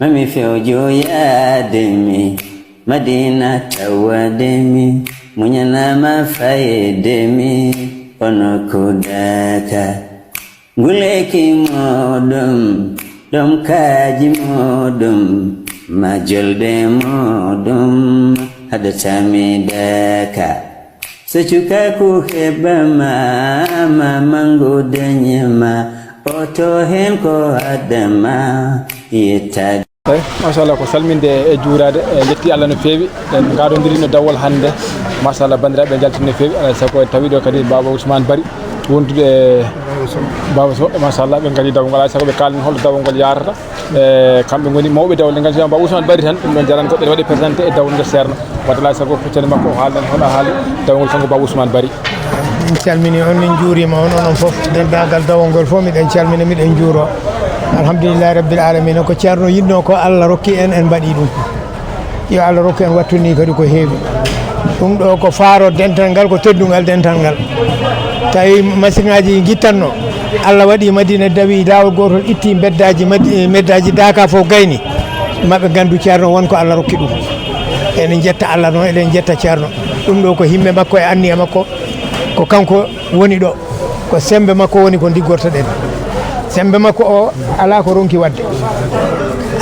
mami fewjo yaademi madina tawademi muñanama fayedemi ono kudaka nguleki modum dom kaji modum majolde modum hada tamidaka secuka ku hebama mango danyama oto hen ko adama yetta machallah ko salminde e juurade e jetti Allah no feewi en gadodiri no dawol hande machallah bandiraɓe jaltini no feewi alay sago tawi ɗo kadi baba Ousmane Bari wondude e baba so machallah ɓe gadi dawol ngol alay sago ɓe kalni holto dawol ngol yarata e kamɓe goni mawɓe dawol nde ganduɗa baba Ousmane Bari tan ɗum ɗon jarani goɗɗo ne waɗi présenté e dawol ngol ceerno wadde alay sago feccere makko o haaldan hono haali dawol ngol kanko baba Ousmane Bari min calmini on min juurima on onon fof dendagal dawol ngol fof miɗen calmina miɗen juuro alhamdulillahi rabbil alamin ko ceerno yinno ko Allah rokki en mbaɗi ɗum yo Allah rokki en wattuni kadi ko heewi ɗum ɗo ko faaro dental ngal ko teddugal dental ngal tawi machine ngaji guittanno Allah waɗi Madina dawi lawol gotol itti meddaji Daka fof gayni maɓe gandu ceerno wonko Allah rokki ɗum enen jetta Allah noon eɗen jetta ceerno ɗum ɗo ko himme makko e anniya makko ko kanko woni ɗo ko sembe makko woni ko diggortoɗen sembe makko o ala ko ronki wadde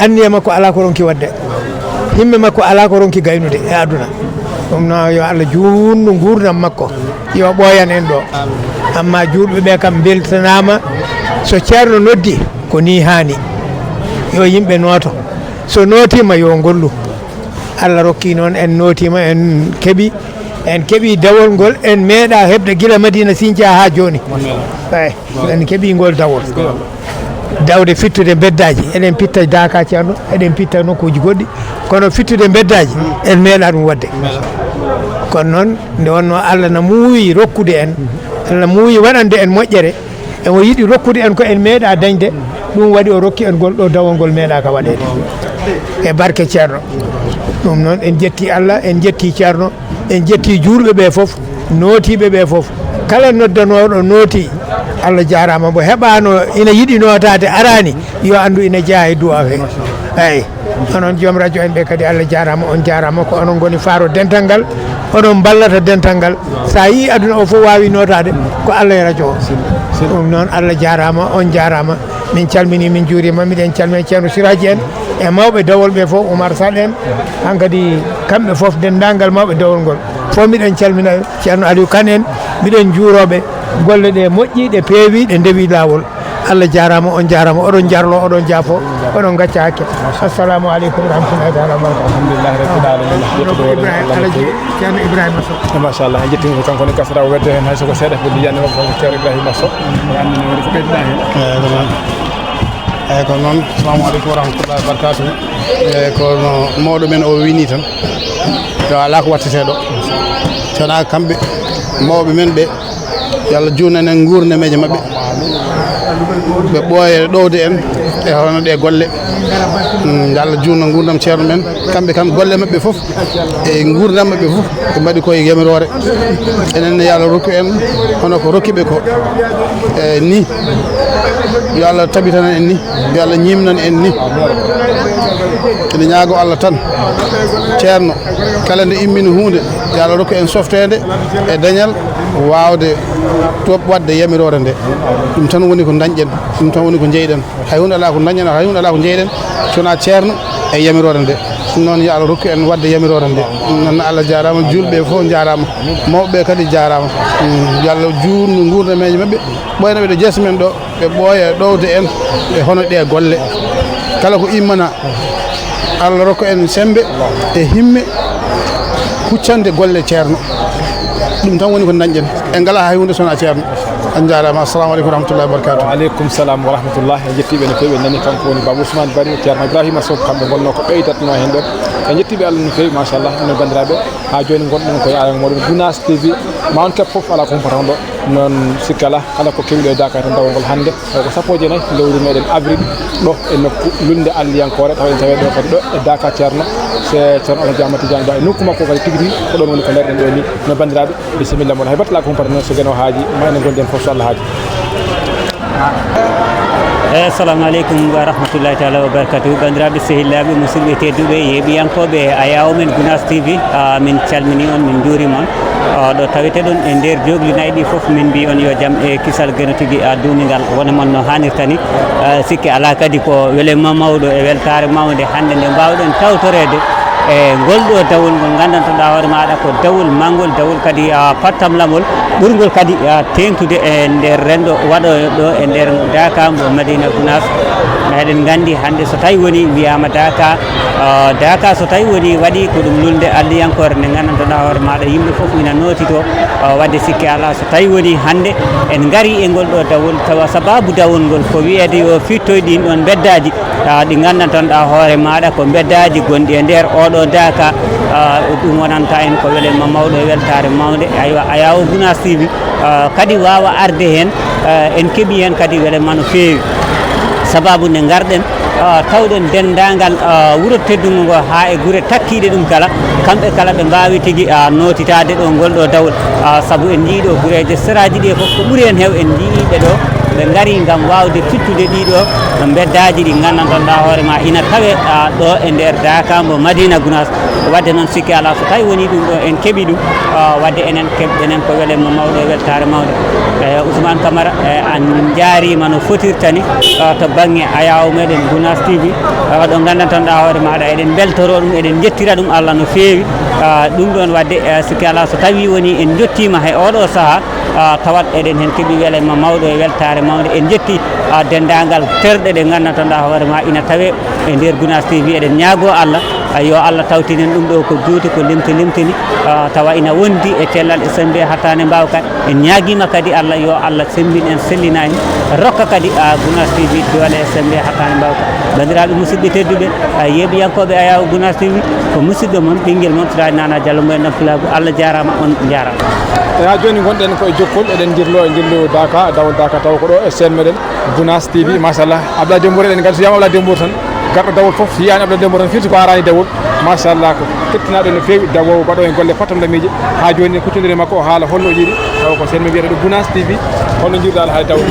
anniya makko ala ko ronki wadde himme makko ala ko ronki gaynude e aduna ɗum no yo Allah juutnu gurdam makko yo ɓoyan en ɗo amma julɓe ɓe kam beltanama so ceerno noddi ko ni hani yo yimɓe nooto so nootima yo gollu Allah rokki noon en nootima en keeɓi dawol ngol en meeɗa heɓde gila Madina Sinthia ha joni eyi en keeɓi ngol dawol dawde fittude beddaji eɗen pitta Daka ceerno eɗen pitta nokkuji goɗɗi kono fittude beddaji en meeɗa ɗum wadde kono noon nde wonno Allah no muuyi rokkude en Allah muuyi waɗande en moƴƴere emo yiiɗi rokkude en ko en meeɗa dañde ɗum waɗi o rokki en gol ɗo dawol ngol meeɗa ka waɗede e barke ceerno ɗum noon en jetti Allah en jetti ceerno en jetti juurɓe ɓe fof nootiɓe ɓe fof kala noddanoɗo nooti Allah jarama mo heɓano ina yiiɗi notade arani yo andu ina jeeya e du'a he eyyi onon joom radio en ɓe kadi Allah jarama on jarama ko onon goni faaro dental ngal onon ballata dental ngal sa yi aduna o fof wawi notade ko Allah e radio o ɗum noon Allah jarama on jarama min calmini min juurima miɗen calmini ceerno Siraji en e mawɓe dawol ɓe fof Oumar Sall en hankkadi kamɓe fof dendagal mawɓe dawol ngol fof miɗen calmina ceerno Aliou Kane en miɗen juuroɓe golle ɗe moƴƴi ɗe peewi ɗe ndewi lawol Allah jarama on jarama oɗon jarlo oɗon jaafo oɗon gacca hakke assalamu aleykum wa rahmatullahi taala wa barakatuh alhamdulillah rabbil alamin ceerno Ibrahima Sow machallah en jettimo kanko ne kasata o wedde hen hay soko seeɗa fo yiyande makko ceerno Ibrahima Sow andine woni ko ɓeyduɗa hen eyyi ko noon assalamu aleykum wa rahmatullahi wa barakatuh eyyi kono mawɗo men o wini tan yo ala ko watteteɗo sona kamɓe mawɓe men ɓe yo Allah juutnanen gurnameje mabɓe ɓe ɓooye ɗowde en e hono ɗe golle yo Allah juutno gurdam ceerno men kamɓe kam golle mabɓe fof e gurdam mabɓe fof ɓe mbaɗi koye yamirore enenne yo Allah rokku en hono ko rokkiɓe ko e ni yo Allah tabitanan en ni yo Allah ñimnan en ni ene ñaago Allah tan ceerno kala nde immini hunde yo Allah rokku en softede e dañal wawde toɓ wadde yamirore nde ɗum tan woni ko dañƴen ɗum tan woni ko jeyɗen hay hunde ala ko dañƴen hay hunde ala ko jeyɗen sona ceerno e yamirore nde ɗum noon yo Allah rokku en wadde yamirore nde ɗum noon Allah jarama julɓe fof jarama mawɓe kadi jarama yo Allah juutnu gurdameje mabɓe ɓoynaɓe ɗo jeesa men ɗo ɓe ɓooya ɗowde en e hono ɗe golle kala ko immana Allah rokku en sembe e himme huccande golle ceerno ɗum tan woni ko dañƴen e ngala hay hunde sona ceerno on jarama assalamu aleykum wa rahmatullahi wa barakatuh wa aleykum salam wa rahmatullah en jettiɓe no fewi en nani kanko woni baba Ousmane Bari ceerno Ibrahima Sow kamɓe gonno ko ɓeydatno hen ɗon en jettiɓe Allah no fewi machallah no bandiraɓe ha joni gonɗen koye ala moɗon Gounass TV ma on keb foof ala ko humpatan ɗo noon sikkala kala ko kewiɗo e Dakar tan dawol ngol hande ko sappo e jeenayyi lewru meɗen avril ɗo e nokku lunde Alliyankore tawa en tawi ɗo kadi ɗo e Dakar ceerno ceerno Alaji Ahmad Tidiane Ba e nokku makko kadi tigui rigui ko ɗon woni ko lerɗen ɗo ni no bandiraɓe bisimilla moɗon hay battala ko humpata noon so gueno haaji ma enen gondi hen foof so Allah haaji assalamu aleykum wa rahmatullahi taala wa barakatuh bandiraɓe sehillaɓe musidɓe tedduɓe yeeɓiyankoɓe ayaw men Gunas TV min calmini on min juurima on ɗo tawete ɗon e nder jogli nayyi ɗi foof min mbi on yo jaam e kisal gueno tigui dumigal wona moon no hannirta ni sikki ala kadi ko welema mawɗo e weltare mawde hande nde mbawɗen tawtorede e ngolɗo dawol ngol gandantoɗa hoore maɗa ko dawol mangol dawol kadi pattam lamol ɓurgol kadi tengtude e nder rendo waɗoyo ɗo e nder Daka mo Madina Gunas eɗen gandi hande so tawi woni wiyama Daka Daka so tawi woni waɗi ko ɗum lulde alliyankore nde gandantoɗa hoore maɗa yimɓe foof ina notito wadde sikki ala so tawi woni hande en gaari e ngol ɗo dawol tawa sababu dawol ngol ko wiyede yo fittoye ɗin ɗon beddaji ɗi gandantanɗa hoore maɗa ko beddaji gonɗi e nder oɗo Daka ɗum wonanta en ko welema mawɗo e weltare mawde aywa Ayaw Gunas TV kadi wawa arde hen en keeɓi hen kadi welema no feewi sababu nde garɗen tawɗen dendagal wuuro teddugo ngo ha e guure takkiɗe ɗum kala kamɓe kala ɓe mbawi tigui notitade ɗo ngolɗo dawol saabu en jiiɗo guureje seraji ɗi foof ko ɓuuri hen heew en jiiɓe ɗo ɓe gaari gam wawde fittude ɗiɗo beddaji ɗi gandanɗonɗa hoore ma ina tawe ɗo e nder Daka mo Madina Gunas wadde noon sikki ala so tawi woni ɗum ɗo en keeɓi ɗum wadde enen keɓɗenen ko welema mawɗo e weltare mawde Ousmane Camara an jaarima no fotirtani to banggue Ayaw meɗen Gunas TV ɗo gandantanɗa hoore maɗa eɗen beltoro ɗum eɗen jettira ɗum Allah no feewi ɗum ɗon wadde sikki ala so tawi woni en jottima he oɗo saaha tawat eɗen hen keeɓi welema mawɗo e weltare mawde en jetti dendagal terɗe ɗe gandantanɗa hoore ma ina tawe e nder Gunas TV eɗen ñaago Allah yo Allah tawtinen ɗum ɗo ko juuti ko limtini tawa ina wondi e cellal e sembe hatta ne mbaw kadi en ñaaguima kadi Allah yo Allah sembin en sellinani rokka kadi Gunas TV doole e sembe hatta ne mbaw kadi bandiraɓe musidɓe tedduɓe yeeɓiyankoɓe Ayaw Gunas TV ko musidɗo moon ɓinguel moon Siraj Nana Diallo mo en Fulago Allah jarama on jarama ha joni gonɗen koye jokkol eɗen jirlo e jillu Daka dawol Daka taw ko ɗo e sen meɗen Gunas TV machallah Abdoulaye Dembour eɗen gandi so yiyama Abdoulaye Dembour tan garɗo dawol foof so yiyani Abdoulaye Dembour tan firti ko arani dawol machallah ko kettinaɗo no fewi dawowo mbaɗo e golle patam lamiji ha joni kuccodiri makko o haala holno jiiɗi taw ko sen mi wiyata ɗo Gunas TV holno jiiruɗa ala haali dawol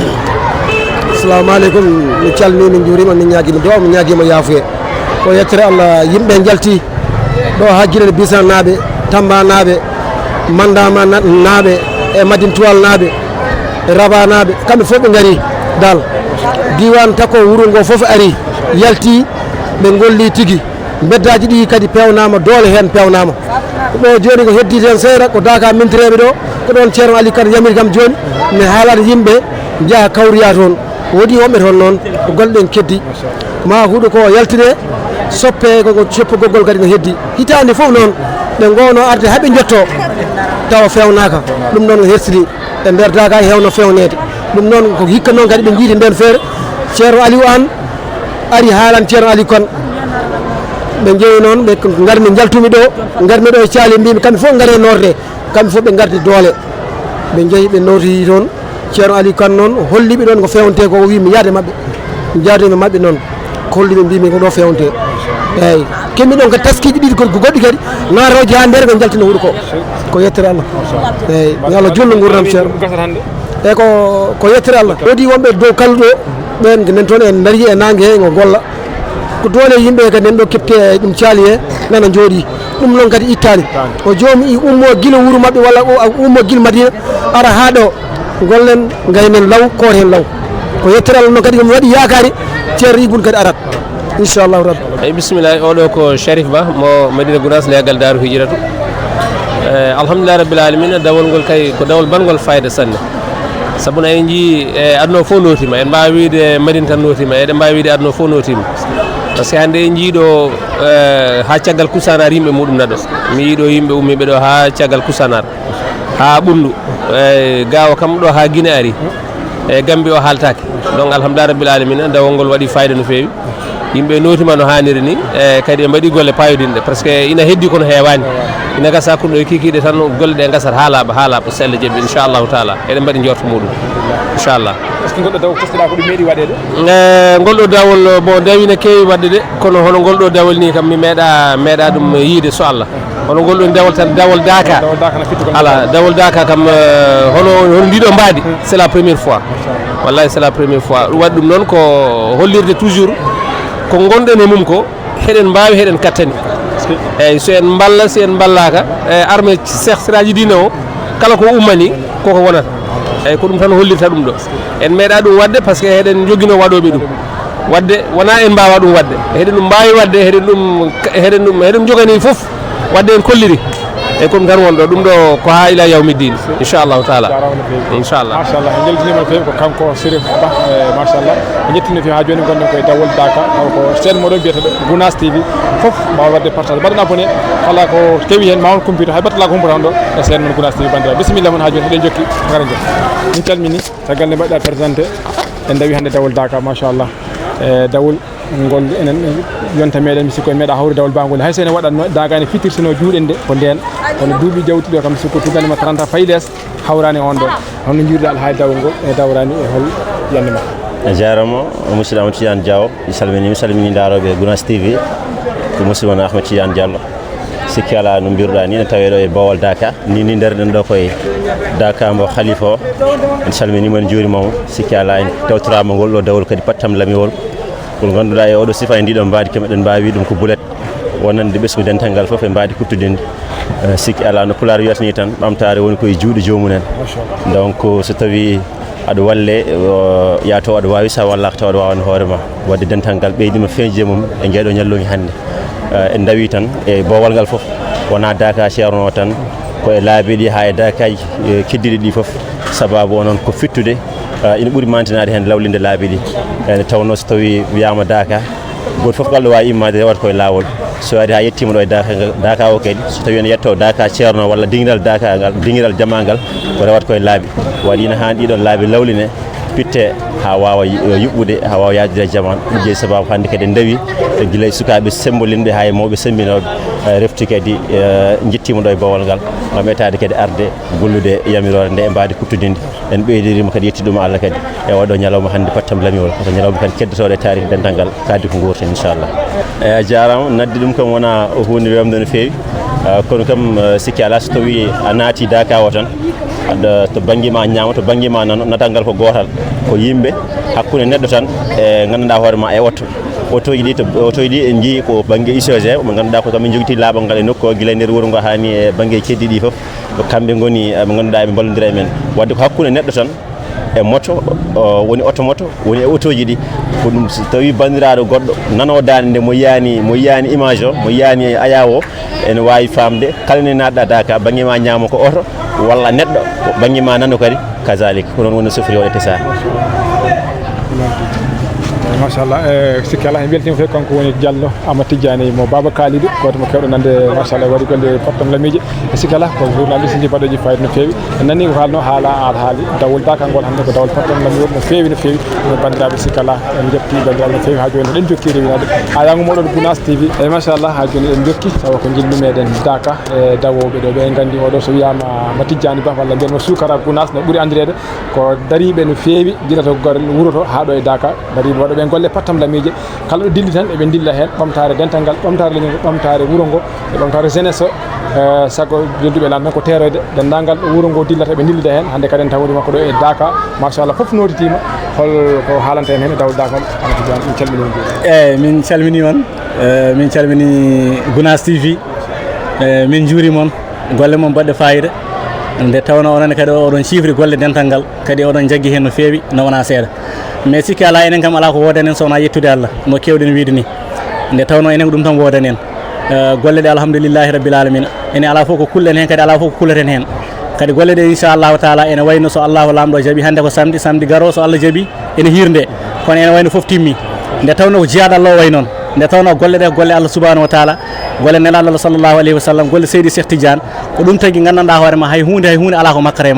assalamu aleykum mi calmini min juurima min ñaguima duwaw mi ñaguima yaafuye ko yettere Allah yimɓe jalti ɗo ha guiɗe Bissan naaɓe Tamba naaɓe Mandama naaɓe e Madine Tuwal naaɓe e Raba naaɓe kamɓe fof ɓe gaari dal diwan takko wuuro ngo foof ari yalti ɓe golli tigui beddaji ɗi kadi pewnama doole hen pewnama ɗo joni ko heddi ten seeɗa ko Daka mintireɓe ɗo ko ɗon ceerno Ali Kane yamiri kam joni mi haalata yimɓe jaaha kawriya toon woodi wonɓe toon noon ko golɗen keddi ma huuɗo ko yaltine soppe koko coppugol kadi no heddi hitande foof noon ɓe gowno arde haaɓe jotto tawa fewnaka ɗum noon hersini e nder Daka hewno fewnede ɗum noon ko hikka noon kadi ɓe jiidi nden feere ceerno Aliou An ari haalan ceerno Aliou Kane ɓe jeeyi noon ɓe garmi jaltumi ɗo garmi ɗo e caali mbimi kamɓe fof gaare norde kamɓe fof ɓe gardi doole ɓe jeeyi ɓe noti toon ceerno Aliou Kane noon holliɓe ɗon ko fewnte ko wimi yaade mabɓe jaadumi mabɓe noon ko holliɓe mbimi ko ɗo fewnte eyyi kemmi ɗon ko taskiji ɗiɗi ko goɗɗi kadi natoji ha nder ɓe jaltina wuuro ko yettere Allah eyyi yo Allah junno gurdam ceerno eyyi ko yettere Allah woodi wonɓe dow kalluɗo ɓen nen toon en daari e nangue he ngo golla ko doole yimɓe kadi nen ɗo kepte ɗum caali he nana jooɗi ɗum noon kadi ittani o jomum ummo guila wuuro mabɓe walla ummo guila Madina ara ha ɗo gollen gaynen law koor hen law ko yettere Allah noon kadi komi waɗi yakari ceerno Ibou kadi arat inchallahu rabbi eyyi bisimillahi oɗo ko Sharif Ba mo Madina Gunas legal Darou Hijratu alhamdulillah rabbil alamin dawol ngol kay ko dawol bangol fayda sanne sabu en jii aduna fof notima en mbawi wiide Madina tan notima eɗen mbawi wiide aduna fof notima par ce que hande en jiiɗo ha caggal kusanar yimɓe muɗum naɗo mi yiiɗo yimɓe ummiɓe ɗo ha caggal kusanar ha ɓundu gawa kam ɗo ha Guine ari e Gambie o haaltake donc alhamdulillah rabbil alamin dawol ngol waɗi fayida no fewi yimɓe notima no hanniri ni e kadi ɓe mbaɗi golle payodinɗe par ce que ina heddi kono heewani ina gasa hakkude ɗo e kikiɗe tan golle ɗe gasat ha laaɓa so Allah jaaɓi inchallahu taala eɗen mbaɗi jorto muɗum inchallah est ce que golɗo dawol postiɗa ko ɗum meeɗi waɗede ngolɗo dawol bon dawina keewi wadde de kono hono ngolɗo dawol ni kam mi meeɗa ɗum yiide so Allah hono ngolɗo dawol tan dawol Daka ala dawol Daka kam hono ndiɗo mbaadi c'est la première fois wallahi c'est la première fois waɗi ɗum noon ko hollirde toujours ko gonɗen e mum ko heɗen mbawi heɗen kattani eyyi so en balla si en ballaka armé cheikh siraji dine o kala ko ummani koko wonata eyyi ko ɗum tan hollirta ɗum ɗo en meeɗa ɗum wadde par ce que heɗen joguino waɗoɓe ɗum wadde wona en mbawa ɗum wadde heɗen ɗum mbawi wadde heɗen jogani foof wadde en kolliri e ko ɗum tan wonɗo ɗum ɗo ko ha ila yawmiddin inchallahu taala inchallah machallah en jaltinima fewi ko kanko Sérif Ba machallah e jettino fewi ha joni gonɗen koye dawol Daka taw ko chaine moɗon mbiyata ɗo Gounass TV foof mbawa wadde partage mbaɗen abonné kala ko kewi hen mawon computer hay battala ko humpata on ɗo e chaine mon Gounass TV bandira bisimilla moon ha joni eɗen jokki gara jon min calmini tagal nde mbaɗɗa présenté en dawi hande dawol Daka machallah e dawol ngol enen yonta meɗen mi sikko meeɗa hawri dawol bangol hay so ene waɗatno dagani fitirtino juuɗen nde ko nden kono duuɓi jawtuɗo kam sikko tuganima 30 fayi less hawrani on ɗon hono jiiruɗa alhaali dawol ngol e dawrani e hol yande ma a jarama musidɗo Ahmed Tidiane Diaw mi salmini daroɓe Gounass TV ko musidɗo mon Ahmed Tidiane Diallo sikki ala no mbiruɗa ni ne taweɗo e bawol Daka ni nderɗen ɗo koye Daka mbo khalifa o en salminima en juurimamo sikki ala en tawtorama ngol ɗo dawol kadi pattam lamiwol ngol ganduɗa e oɗo sifa e ndiɗon mbaadi kemeɗen mbawi ɗum ko boulet wonande ɓesgu dental ngal foof e mbaadi kuttudinde sikki ala no pular wiyata ni tan ɓamtare woni koye juuɗe jomumen donc so tawi aɗa walle yato aɗa wawi sa wallaka taw aɗa wawano hoorema wadde dental ngal ɓeydima feñje mum e jeeɗo ñallogi hannde en dawi tan e bowal ngal foof wona Daka ceerno tan koye laabi ɗi ha e Dakaji keddiɗi ɗi foof sababu onon ko fittude ina ɓuuri mantinade hen lawlinde laabi ɗi ene tawno so tawi wiyama Daka goto foof kalɗo wawi immade rewata koye lawol so waɗi ha yettima ɗo e Daka o kadi so tawi ene yetto Daka ceerno walla dinguiral Daka ngal dinguiral jama ngal ko rewata koye laabi waɗi ina hani ɗiɗon laabi lawline pitte ha wawa yuɓɓude ha wawa yadire jaman ɗum jeeyi sababu hannde kadi en dawi guila sukaɓe sembolinɓe ha e mawɓe sembinoɓe refti kadi jettima ɗo e bawol ngal gam etade kadi arde gollude yamirore nde e mbadi kuttudinde en ɓeydirima kadi yetti ɗum Allah kadi e oɗo ñalawma hannde pattam lamiwol ko ñalawma kadi keddotoɗo e tarih dental ngal kaddi ko gurten inchallah eyi a jarama nadde ɗum kam wona hunde wemde no fewi kono kam sikki ala so tawi a naati Daka o tan aɗa to banggue ma ñaama to banggue ma natal ngal ko gotal ko yimɓe hakkude neɗɗo tan e ganduɗa hoorema e otoji ɗi en jii ko banggue UCG mo ganduɗa ko kamɓe jogiti laaɓal ngal e nokku o guila nder wuuro ngo hani e banggue keddi ɗi foof ko kamɓe goni ɓe ganduɗa ɓe ballodira e men wadde ko hakkude neɗɗo tan e moto woni moto woni e otoji ɗi ko ɗum so tawi bandiraɗo goɗɗo nano dande nde mo yiyani image o mo yiyani aya o ene wawi famde kala ne natɗa Daka banggue ma ñaama ko oto walla neɗɗo banggue ma nano kadi kazalika ko noon woni sofri o e tesa machallah sikki ala en beltima fewi kanko woni Diallo Amadou Tidiane mo Baba Kalidou goto mo kewɗo nande machallah waɗi golle pattam lamiji e sikki ala ko journaliste ji mbaɗoji fayida no fewi en nani ko haalno haali dawol Daka ngol hannde ko dawol pattam lamiwol no fewi no bandiraɓe sikki ala en jetti bandiraɓe no fewi ha joni eɗen jokki rewinade ha yango moɗon Gounass TV e machallah ha joni eɗen jokki tawa ko jillu meɗen Daka e dawoɓe ɗo ɓe gandi oɗo so wiyama Tidiane Ba walla mbiyatmo Soukara Gounass no ɓuuri andirede ko dariɓe no fewi guila to wuuro to ha ɗo e Daka dariɓe waɗoɓe golle pattam lamije kala ɗo dilli tan eɓe dilla hen ɓamtare dental ngal ɓamtare leñol ɓamtare wuuro ngo e ɓamtare jeunesse o sago jodduɓe lan tan ko teroyde dendagal ɗo wuuro ngo dillata eɓe dillida hen hannde kadi en tawori makko ɗo e Daka machallah foof notitima holko haalanta en hen e dawol Daka min calmini eyyi min calmini on min calmini Gounass TV min juuri moon golle moon baɗɗe fayida nde tawno onon kadi oɗon cifri golle dental ngal kadi oɗon jaggui hen no fewi no wona seeɗa mais sikki ala enen kam ala ko wodanen sowona yettude Allah no kewɗen wiide ni nde tawno enen ko ɗum tan wodanen golle ɗe alhamdoulillahi rabbil alamina ene ala fof ko kullen hen kadi ala fof ko kulleten hen kadi golle ɗe inchallahu taala ene wayno so Allahu lamɗo jaaɓi hande ko samedi garo so Allah jaaɓi ene hirde kono ene wayno foof timmi nde tawno ko jiyaɗo Allah o way noon nde tawno golle ɗe golle Allah subhanahu wa taala golle nelaɗo Allah sallllahu alayhi wa sallam golle Seydi Cheikh Tidiane ko ɗum tagui gandanɗa hoorema hay hunde ala ko mankara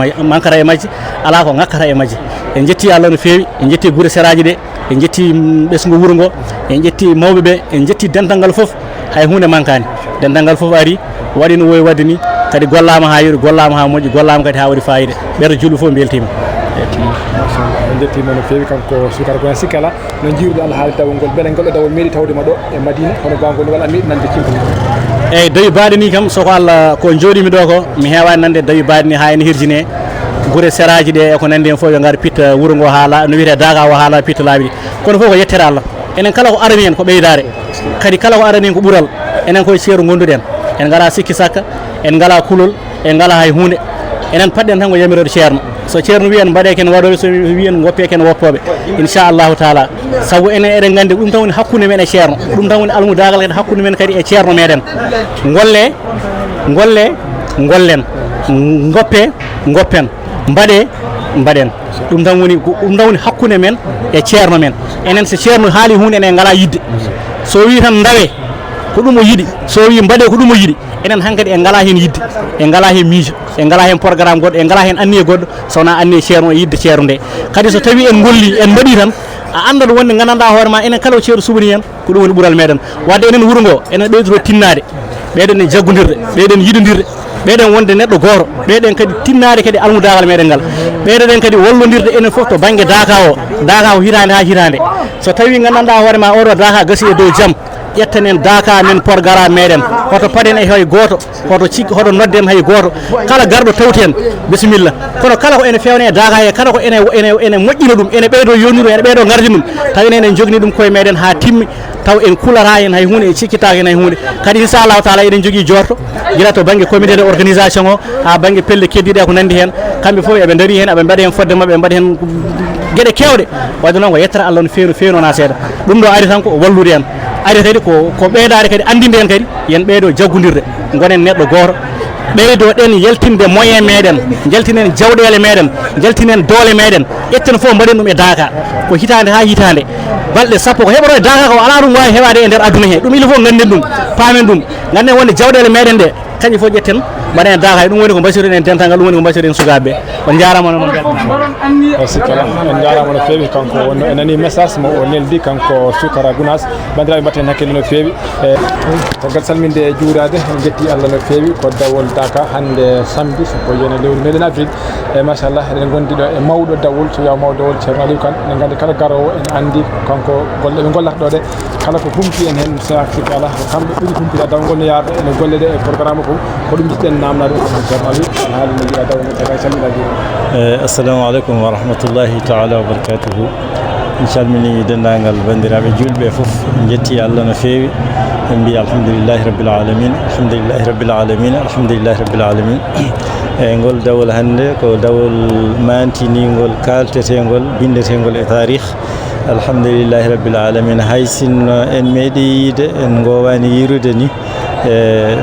e majji ala ko ngakkata e majji en jetti Allah no fewi en jetti guure seraji ɗe en jetti ɓesgu wuuro ngo en jetti mawɓe ɓe en jetti dental ngal foof hay hunde mankani dental ngal foof ari waɗi no wowi wadde ni kadi gollama ha yooɗi gollama ha moƴƴi gollama kadi ha waɗi fayida ɓeeɗo julɓe foof beltima en jettima no fewi kanko Soukara Gounass sikki ala no jiiruɗo Allah haali dawol ngol beele ngol ɗo dawol meeɗi tawdema ɗo e Madina hono gangol walla meeɗi nande cimpa eyyi dawi baɗe ni kam soko Allah ko jooɗimi ɗo ko mi hewani nande dawi baɗe ni ha ene hirjine gure seraji ɗe eko nandi hen fof yo ngar pitta wuuro ngo haala no wiyete daga o haala pitta laabi ɗi kono fof ko yettere Allah enen kala ko arani en ko ɓeydare kadi kala ko arani en ko ɓuural enen koye ceeru gonduɗen en ngala sikki sakka en ngala kulol en ngala hay hunde enen padɗen tan ko yamirode ceerno so ceerno wiyen mbaɗe ken waɗoɓe so wiyen woppe ken woppoɓe inchallahu taala saabu enen eɗen gandi ɗum tan woni hakkude men e ceerno ɗum tan woni almudagal kadi hakkude men kadi e ceerno meɗen golle gollen goppe goppen mbaɗe mbaɗen ɗum tan woni hakkude men e ceerno men enen so ceerno haali hunde enen ngala yidde so wi tan dawe ko ɗum o yiɗi so wi mbaɗe ko ɗum o yiɗi enen hankkadi en ngala hen yidde en ngala hen miijo en ngala hen programme goɗɗo en ngala hen anniye goɗɗo sowona anniye ceerno e yidde ceerno nde kadi so tawi en golli en mbaɗi tan a andat wonde gandanɗa hoore ma enen kala o ceerno subani hen ko ɗum woni ɓuural meɗen wadde enen wuuro ngo enen ɓeydoto tinnade ɓeɗen e jaggodirde ɓeɗen yiɗodirde ɓeɗen wonde neɗɗo goto ɓeɗen kadi tinnade kadi almudagal meɗen ngal ɓeɗen kadi wallodirde enen foof to banggue daka o hitande ha hitande so tawi gandanɗa hoore ma oɗo daka gasi e dow jaam ƴettanen daka men porgara meɗen hoto paɗen e hay goto hoto nodden hay goto kala garɗo tawten bisimilla kono kala ko ene fewne e daka he kala ko ene moƴƴina ɗum ene ɓeydo yonnuru ene ɓeydo gardi ɗum tawi enen jogni ɗum koye meɗen ha timmi taw en kulata hen hay hunde en cikkitaki hen hay hunde kadi inchallahu taala eɗen jogui jorto guila to banggue comité de organisation o ha banggue pelle keddiɗe ko nandi hen kamɓe foof eɓe daari hen eɓe mbaɗi hen fodde mabɓe ɓe mbaɗi hen gueɗe kewɗe wadde noon ko yettere Allah no feewi wona seeɗa ɗum ɗo ari tan ko wallude en ari kadi ko ɓeydare kadi andinde en kadi yen ɓeydo jaggodirde gonen neɗɗo goto ɓeydoɗen yaltinde moyen meɗen jaltinen jawɗele meɗen jaltinen doole meɗen ƴetten fof mbaɗen ɗum e daka ko hitande ha hitande balɗe sappo ko heɓatoɗe daka ko ala ɗum wawi heɓade e nder aduna he ɗum il faut ganden ɗum paamen ɗum ganden wonde jawɗele meɗen ɗe kañƴi fof ƴetten mbaɗen daka ɗum woni ko mbasiruɗen en dental ngal ɗum woni ko mbasiruɗen sukaɓeɓe on jarama noon sikala en jarama no feewi kanko wonno en nani message mo o neldi kanko Soukara Gounass bandiraɓe mbatten hakkille no feewi caggal salminde e juurade en jetti Allah no feewi ko dawol daka hande samedi ko yene lewru meɗen avril e machallah eɗen gondi ɗo e mawɗo dawol so wiya mawɗo dawol ceerno Aliou Kane en gandi kala garowo en andi kanko golle ɓe gollata ɗo ɗe kala ko humpi en hen sikala kamɓe ɓuuri humpita dawgol no yarde ene golle ɗe e programme ko ɗum jiɗɗen namnade ceerno Aliou haali no jiiɗa dawol taga salminaji assalamu aleykum wa rahmatullahi taala wa barakatuhu en calmini dendagal bandiraɓe julɓe foof jetti Allah no feewi en mbi alhamdulillahi rabbil alamin alhamdulillahi rabbil alamin alhamdulillahi rabbil alamin e ngol dawol hande ko dawol mantinigol kaltetengol bindetegol e tarikh alhamdulillahi rabbil alamin hay sinno en meeɗi yiide en gowani yirude ni e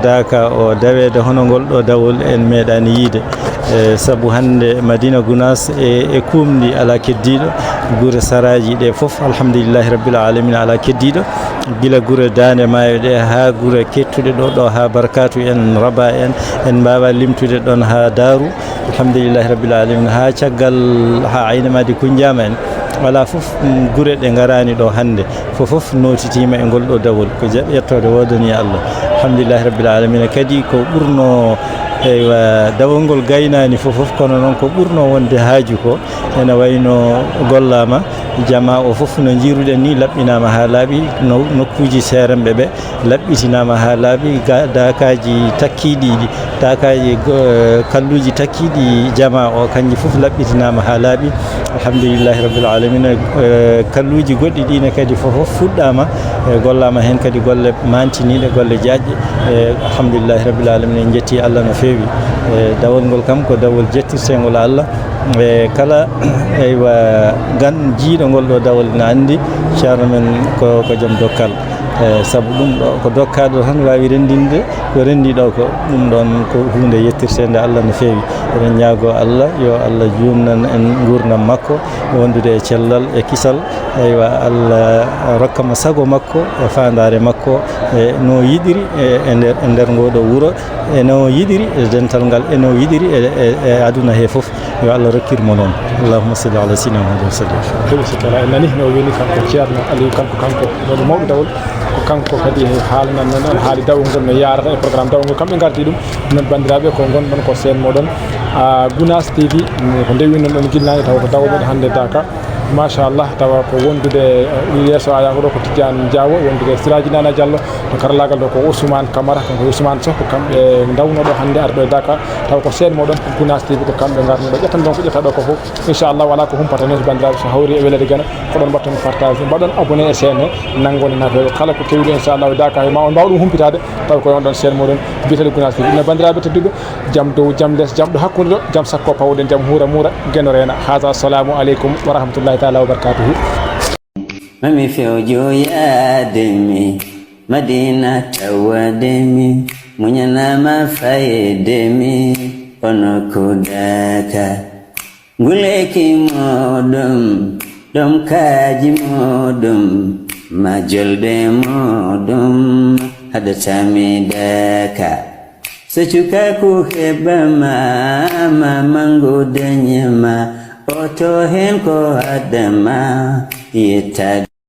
daka o dawede hono ngol ɗo dawol en meeɗani yiide sabu hande Madina Gounass e kumɗi ala keddiɗo gure saraji ɗe foof alhamdulillahi rabbil alamin ala keddiɗo gila gure dande maayo ɗe ha gure kettuɗe ɗo ha barkatu en raba en mbawa limtude ɗon ha Darou alhamdulillahi rabbil alamin ha caggal ha Aynamadi Kundiama en wala fof gure ɗe garani ɗo hande fof notitima e ngol ɗo dawol ko yettode wodani Allah alhamdulillahi rabbil alamin kadi ko ɓurno eywa dawol ngol gaynani fof kono noon ko ɓurno wonde haaju ko ene wayno gollama jama o fof no jiruɗen ni laɓɓinama ha laaɓi nokkuji seeranɓe ɓe laɓɓitinama ha laaɓi dakaji takkiɗi dakaji kalluji takkiɗi jama o kanji fof laɓɓitinama ha laaɓi alhamdulillahi rabbil alamin kalluji goɗɗi ɗine kadi fof fuɗɗama gollama hen kadi golle mantiniɗe golle jaƴƴe alhamdulillahi rabbil alamin en jetti Allah no feewi dawol ngol kam ko dawol jettirtengol Allah e kala eywa gan jiiɗo ngol ɗo dawol ne andi ceerno men ko joom dokkal sabu ɗum ɗo ko dokkaɗo tan wawi rendinde ko rendi ɗo ko ɗum ɗon ko hunde yettirtede Allah no feewi eɗen ñaago Allah yo Allah jumnan en gurdam makko wondude e cellal e kisal eywa Allah rokkamo sago makko e fandare makko e no yiɗiri e nder ngoɗo wuuro e no yiɗiri e dental ngal e no yiɗiri e aduna he foof yo Allah rokkirmo noon allahumma salli ala sayyidina Muhammad wa sallam heɓi sikala en nani no weli kanko ceerno Aliou kanko ɗo mawɗo dawol ko kanko kadi haalnan noon en haali dawol ngol no yarata e programme dawol ngol kamɓe gardi ɗum noon bandiraɓe ko gonɗon ko sen moɗon Gounass TV ko ndewi noon ɗon guilnani taw ko dawol meɗen hande Daka machallah tawa ko wondude yesso aya ko ɗo ko Tidiane Diawo wondude Siraji Nana Diallo to karallagal ɗo ko Ousmane Camara kanko Ousmane Sow ko kamɓe dawnoɗo hannde arɗo e Dakar taw ko seeɗa moɗon Gounass TV ko kamɓe garnoɗo ƴettan donc ƴetta ɗo ko fof inchallah wala ko humpata noon bandiraɓe so hawri e welede gana ko ɗon mbatton partage mbaɗon abonné e chaîne he nanggone nafewo kala ko kewiɗo inchallah e Dakar ma on mbaw ɗum humpitade taw koye on ɗon chaîne moɗon biyeteɗo Gounass TV ino bandiraɓe tedduɓe jaam dow jaam less jaam ɗo hakkude ɗo jaam sakko pawɗen jaam huura muura gueno reena hada assalamu aleykum wa rahmatullahi taala wa barakatuhu mami fewjo yaademi madina tawademi muñanama fayedemi ono kudaka nguleki moɗum ɗom kaji moɗum majolɓe moɗum haɗatami daka so cukaku heɓama mamango dañema oto hen ko haddama yetta